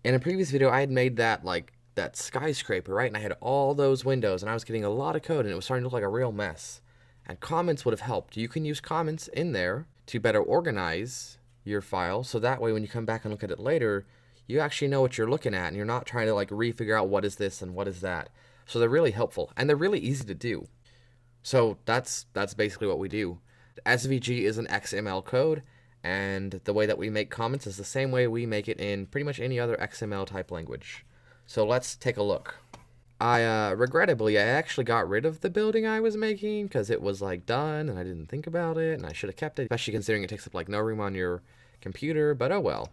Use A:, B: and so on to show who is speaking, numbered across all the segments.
A: In a previous video, I had made that like that skyscraper, right? And I had all those windows and I was getting a lot of code and it was starting to look like a real mess. And comments would have helped. You can use comments in there to better organize your file so that way when you come back and look at it later, you actually know what you're looking at and you're not trying to like re-figure out what is this and what is that. So they're really helpful and they're really easy to do. So that's basically what we do. SVG is an XML code, and the way that we make comments is the same way we make it in pretty much any other XML type language. So let's take a look. Regrettably, I actually got rid of the building I was making because it was like done and I didn't think about it and I should have kept it, especially considering it takes up like no room on your computer, but oh well.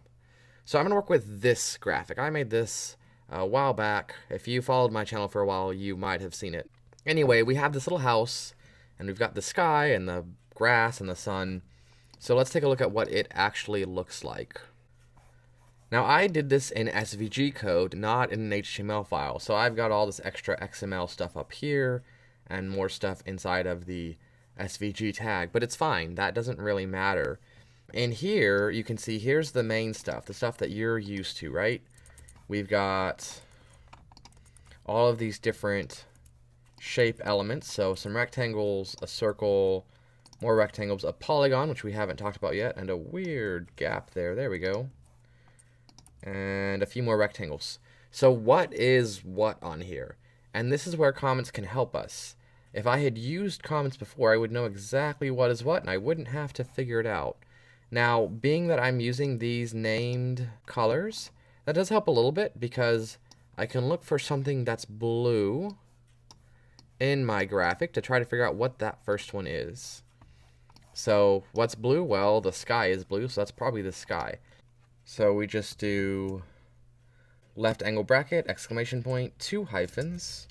A: So I'm gonna work with this graphic. I made this a while back. If you followed my channel for a while, you might have seen it. Anyway, we have this little house and we've got the sky and the grass and the sun. So let's take a look at what it actually looks like. Now I did this in SVG code, not in an HTML file. So I've got all this extra XML stuff up here and more stuff inside of the SVG tag, but it's fine. That doesn't really matter. In here, you can see here's the main stuff, the stuff that you're used to, right? We've got all of these different shape elements. So some rectangles, a circle, more rectangles, a polygon, which we haven't talked about yet, and a weird gap there. There we go. And a few more rectangles. So what is what on here? And this is where comments can help us. If I had used comments before, I would know exactly what is what, and I wouldn't have to figure it out. Now, being that I'm using these named colors, that does help a little bit because I can look for something that's blue in my graphic to try to figure out what that first one is. So what's blue? Well, the sky is blue, so that's probably the sky. So we just do left angle bracket, exclamation point, 2 hyphens,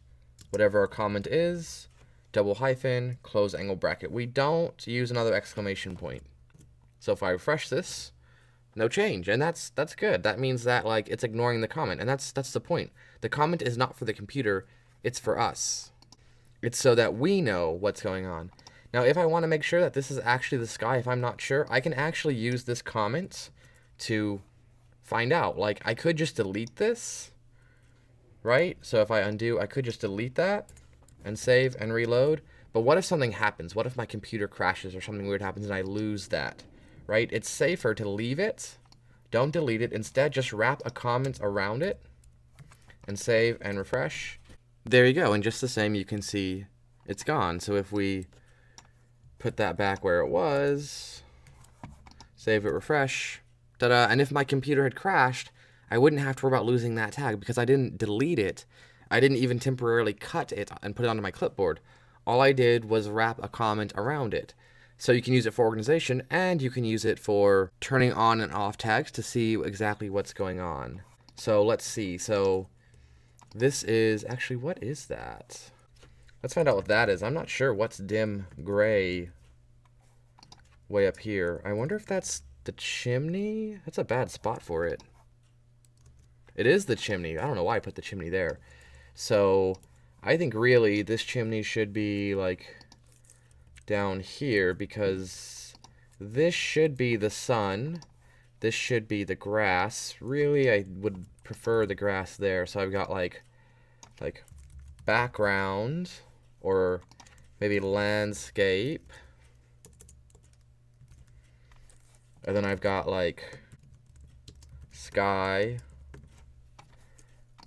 A: whatever our comment is, double hyphen, close angle bracket. We don't use another exclamation point. So if I refresh this, no change, and that's good. That means that like it's ignoring the comment, and that's the point. The comment is not for the computer, it's for us. It's so that we know what's going on. Now, if I want to make sure that this is actually the sky, if I'm not sure, I can actually use this comment to find out. Like, I could just delete this, right? So if I undo, I could just delete that and save and reload. But what if something happens? What if my computer crashes or something weird happens and I lose that, right? It's safer to leave it. Don't delete it. Instead, just wrap a comment around it and save and refresh. There you go, and just the same, you can see it's gone. So if we put that back where it was, save it, refresh, ta-da, and if my computer had crashed, I wouldn't have to worry about losing that tag because I didn't delete it. I didn't even temporarily cut it and put it onto my clipboard. All I did was wrap a comment around it. So you can use it for organization, and you can use it for turning on and off tags to see exactly what's going on. So let's see. So this is actually, what is that? Let's find out what that is. I'm not sure what's dim gray way up here. I wonder if that's the chimney. That's a bad spot for it. It is the chimney. I don't know why I put the chimney there. So I think really this chimney should be like down here because this should be the sun. This should be the grass. Really, I would prefer the grass there. So I've got like background or maybe landscape. And then I've got like sky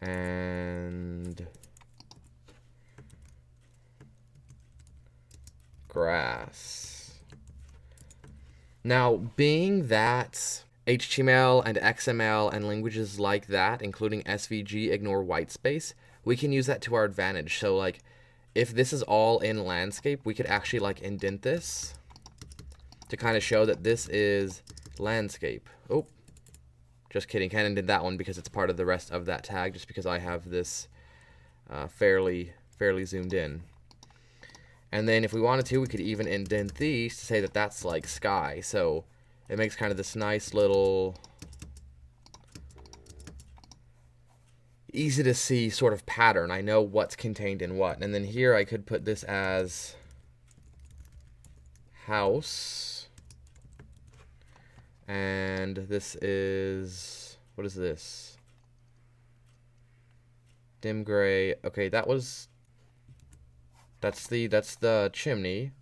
A: and grass. Now, being that HTML and XML and languages like that, including SVG, ignore white space, we can use that to our advantage. So like, if this is all in landscape, we could actually like indent this to kind of show that this is landscape. Oh, just kidding. Can't indent that one because it's part of the rest of that tag, just because I have this fairly zoomed in. And then if we wanted to, we could even indent these to say that that's like sky. So it makes kind of this nice little easy to see sort of pattern. I know what's contained in what. And then here I could put this as house. And this is, what is this? dim gray. Okay, that's the chimney.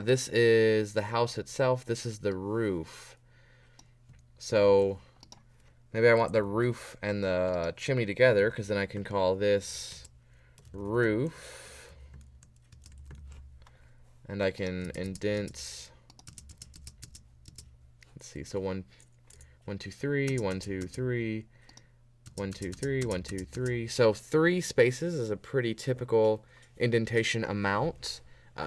A: This is the house itself. This is the roof. So maybe I want the roof and the chimney together, because then I can call this roof. And I can indent. Let's see. So 1, 2, 3, 1, 2, 3, 1, 2, 3, 1, 2, 3. So 3 spaces is a pretty typical indentation amount.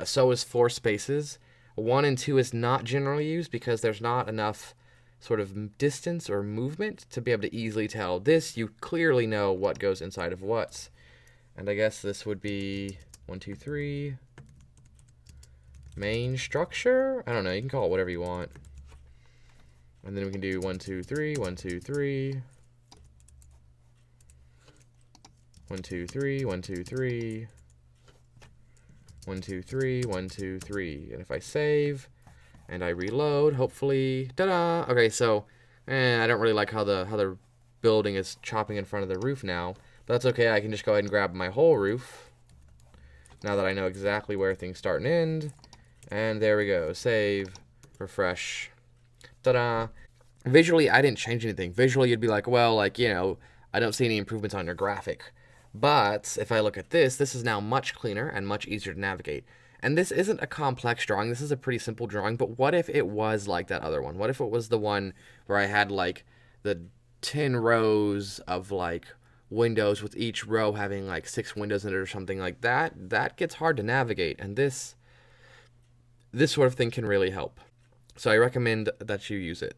A: So is 4 spaces. 1 and 2 is not generally used because there's not enough sort of distance or movement to be able to easily tell. This, you clearly know what goes inside of what. And I guess this would be 1, 2, 3. Main structure? I don't know. You can call it whatever you want. And then we can do 1, 2, 3, 1, 2, 3. 1, 2, 3, 1, 2, 3. 1, 2, 3, 1, 2, 3. And if I save and I reload, hopefully, ta-da! Okay, so I don't really like how the building is chopping in front of the roof now. But that's okay. I can just go ahead and grab my whole roof. Now that I know exactly where things start and end. And there we go. Save, refresh. Ta-da! Visually, I didn't change anything. Visually, you'd be like, well, like, you know, I don't see any improvements on your graphic. But if I look at this, this is now much cleaner and much easier to navigate. And this isn't a complex drawing. This is a pretty simple drawing. But what if it was like that other one? What if it was the one where I had, like, the 10 rows of, like, windows with each row having, like, 6 windows in it or something like that? That gets hard to navigate. And this sort of thing can really help. So I recommend that you use it.